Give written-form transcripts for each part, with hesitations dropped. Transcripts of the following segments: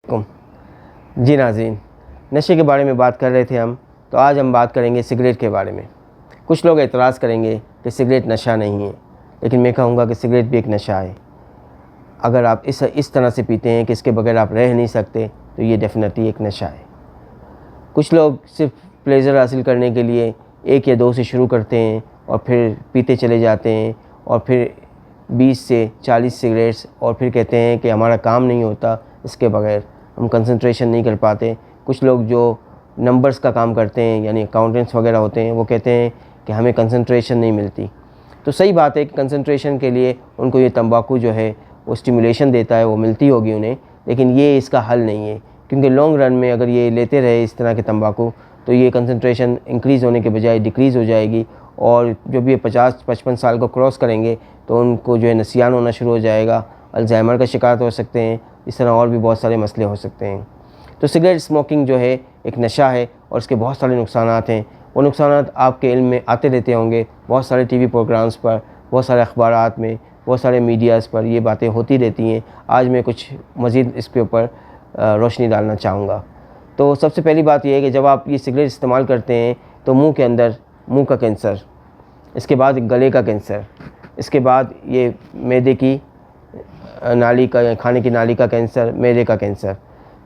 जी नाज़रीन, नशे के बारे में बात कर रहे थे हम, तो आज हम बात करेंगे सिगरेट के बारे में। कुछ लोग एतराज़ करेंगे कि सिगरेट नशा नहीं है, लेकिन मैं कहूँगा कि सिगरेट भी एक नशा है। अगर आप इस तरह से पीते हैं कि इसके बगैर आप रह नहीं सकते, तो ये डेफिनेटली एक नशा है। कुछ लोग सिर्फ प्लेज़र हासिल करने के लिए 1 या 2 से शुरू करते हैं और फिर पीते चले जाते हैं और फिर 20 से 40 सिगरेट्स, और फिर कहते हैं कि हमारा काम नहीं होता, इसके बगैर हम कंसंट्रेशन नहीं कर पाते। कुछ लोग जो नंबर्स का काम करते हैं, यानी अकाउंटेंट्स वगैरह होते हैं, वो कहते हैं कि हमें कंसंट्रेशन नहीं मिलती। तो सही बात है कि कंसंट्रेशन के लिए उनको ये तंबाकू जो है वो स्टिमुलेशन देता है, वो मिलती होगी उन्हें, लेकिन ये इसका हल नहीं है। क्योंकि लॉन्ग रन में अगर ये लेते रहे इस तरह के तंबाकू, तो ये कंसंट्रेशन इंक्रीज़ होने के बजाय डिक्रीज़ हो जाएगी, और जो भी ये 50-55 साल को क्रॉस करेंगे तो उनको जो है नसियान होना शुरू हो जाएगा, अल्जाइमर का शिकार हो सकते हैं, इस तरह और भी बहुत सारे मसले हो सकते हैं। तो सिगरेट स्मोकिंग जो है एक नशा है और इसके बहुत सारे नुकसानात हैं। वो नुकसानात आपके इल्म में आते रहते होंगे, बहुत सारे टीवी प्रोग्राम्स पर, बहुत सारे अखबारात में, बहुत सारे मीडियाज़ पर ये बातें होती रहती हैं। आज मैं कुछ मज़ीद इसके ऊपर रोशनी डालना चाहूँगा। तो सबसे पहली बात यह है कि जब आप ये सिगरेट इस्तेमाल करते हैं तो मुंह के अंदर मुंह का कैंसर, इसके बाद गले का कैंसर, इसके बाद ये मैदे की नाली का, खाने की नाली का कैंसर, मैदे का कैंसर।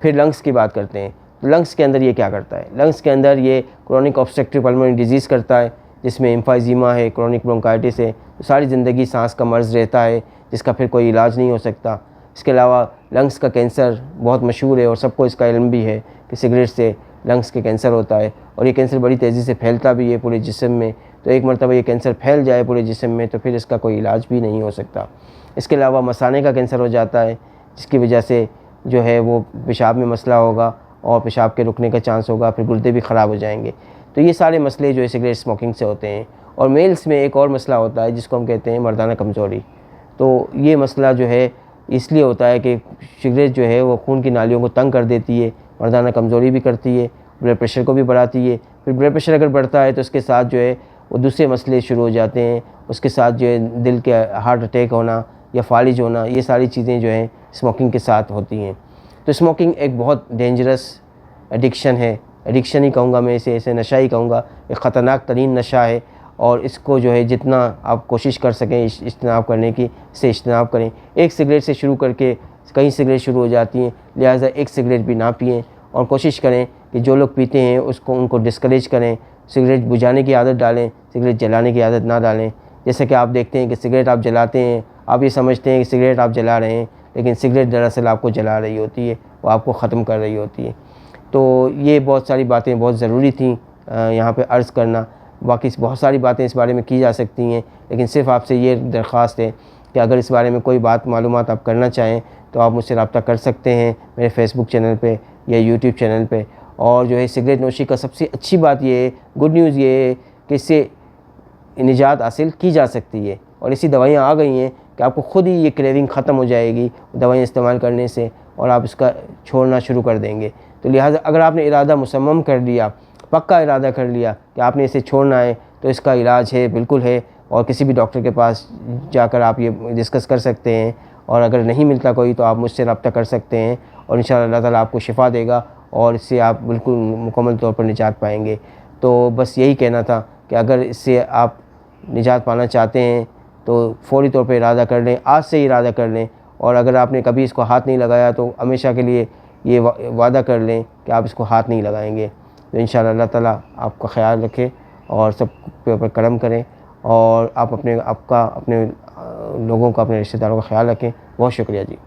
फिर लंग्स की बात करते हैं, तो लंग्स के अंदर ये क्या करता है? लंग्स के अंदर ये क्रोनिक ऑब्स्ट्रक्टिव पल्मोनरी डिजीज़ करता है, जिसमें एम्फाइजीमा है, क्रोनिक ब्रोंकाइटिस है। तो सारी ज़िंदगी सांस का मर्ज़ रहता है, जिसका फिर कोई इलाज नहीं हो सकता। इसके अलावा लंग्स का कैंसर बहुत मशहूर है और सबको इसका इल्म भी है कि सिगरेट से लंग्स के कैंसर होता है, और ये कैंसर बड़ी तेज़ी से फैलता भी है पूरे जिस्म में। तो एक मरतबा ये कैंसर फैल जाए पूरे जिस्म में तो फिर इसका कोई इलाज भी नहीं हो सकता। इसके अलावा मसाने का कैंसर हो जाता है, जिसकी वजह से जो है वो पेशाब में मसला होगा और पेशाब के रुकने का चांस होगा, फिर गुर्दे भी ख़राब हो जाएंगे। तो ये सारे मसले जो है सिगरेट स्मोकिंग से होते हैं। और मेल्स में एक और मसला होता है जिसको हम कहते हैं मर्दाना कमज़ोरी। तो ये मसला जो है इसलिए होता है कि सिगरेट जो है वो खून की नालियों को तंग कर देती है, मर्दाना कमज़ोरी भी करती है, ब्लड प्रेशर को भी बढ़ाती है। फिर ब्लड प्रेशर अगर बढ़ता है तो उसके साथ जो है वो दूसरे मसले शुरू हो जाते हैं। उसके साथ जो है दिल के हार्ट अटैक होना या फालिज होना, ये सारी चीज़ें जो हैं स्मोकिंग के साथ होती हैं। तो स्मोकिंग एक बहुत डेंजरस एडिक्शन है, एडिक्शन ही कहूँगा मैं इसे, ऐसे नशा ही कहूँगा। एक ख़तरनाक तरीन नशा है, और इसको जो है जितना आप कोशिश कर सकें इज्तनाब करने की, इससे इज्तनाब करें। एक सिगरेट से शुरू करके कई सिगरेट शुरू हो जाती हैं, लिहाजा एक सिगरेट भी ना पिएँ, और कोशिश करें कि जो लोग पीते हैं उनको डिस्करेज करें, सिगरेट बुझाने की आदत डालें, सिगरेट जलाने की आदत ना डालें। जैसे कि आप देखते हैं कि सिगरेट आप जलाते हैं, आप ये समझते हैं कि सिगरेट आप जला रहे हैं, लेकिन सिगरेट दरअसल आपको जला रही होती है, वो आपको ख़त्म कर रही होती है। तो ये बहुत सारी बातें बहुत ज़रूरी थी यहाँ पे अर्ज़ करना। बाकी बहुत सारी बातें इस बारे में की जा सकती हैं, लेकिन सिर्फ़ आपसे ये दरख्वास्त है कि अगर इस बारे में कोई बात मालूमात आप करना चाहें तो आप मुझसे रब्ता कर सकते हैं मेरे फेसबुक चैनल पे या यूट्यूब चैनल पे। और जो है सिगरेट नोशी का सबसे अच्छी बात ये है, गुड न्यूज़ ये है कि इससे निजात हासिल की जा सकती है, और ऐसी दवाइयाँ आ गई हैं कि आपको ख़ुद ही ये क्रेविंग ख़त्म हो जाएगी दवाइयाँ इस्तेमाल करने से, और आप इसका छोड़ना शुरू कर देंगे। तो लिहाजा अगर आपने इरादा मुसम्मम कर लिया, पक्का इरादा कर लिया कि आपने इसे छोड़ना है, तो इसका इलाज है, बिल्कुल है, और किसी भी डॉक्टर के पास जाकर आप ये डिस्कस कर सकते हैं। और अगर नहीं मिलता कोई तो आप मुझसे रब्ता कर सकते हैं, और इंशाअल्लाह अल्लाह ताला आपको शिफ़ा देगा और इससे आप बिल्कुल मुकम्मल तौर पर निजात पाएंगे। तो बस यही कहना था कि अगर इससे आप निजात पाना चाहते हैं तो फ़ौरी तौर पे इरादा कर लें, आज से ही इरादा कर लें। और अगर आपने कभी इसको हाथ नहीं लगाया तो हमेशा के लिए ये वादा कर लें कि आप इसको हाथ नहीं लगाएंगे। तो इंशाअल्लाह अल्लाह ताला आपका ख़याल रखे और सब पे ऊपर करम करें, और आप अपने लोगों का, अपने रिश्तेदारों का ख़याल रखें। बहुत शुक्रिया जी।